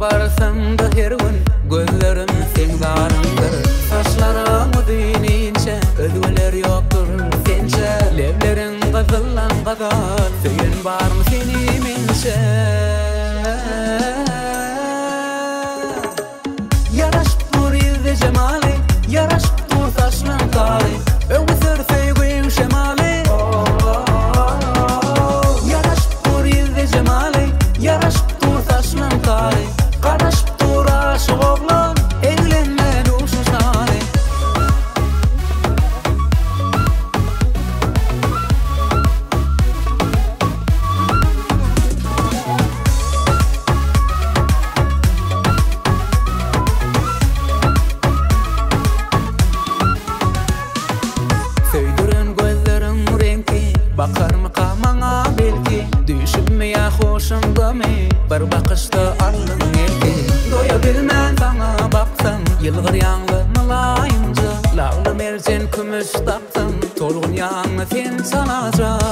barsam da her gün gözlerim sen garındır. Saçlarımı diniyince özgüler yoktur sence. Levlerin kızıllan kızıl, söyün var mı seni mince? Yaraşıp dur yüzü cemali, yaraşıp dur saçlan tali, öğütür sevgin şemali. Yaraşıp dur yüzü cemali, yaraşıp dur saçlan tali, karaşıp dur aşık oğlan, evlenmen uşu şali. Söydürün gözlerim renkli, bakar mı kamana belki, düşünme ya hoşumda mı, bir bakışta alın elki. Doya bilmem sana baksam, yılgır yanlı mılayınca, lağlı mercan kümüş taksam, tolgun yanlı sen çalacak.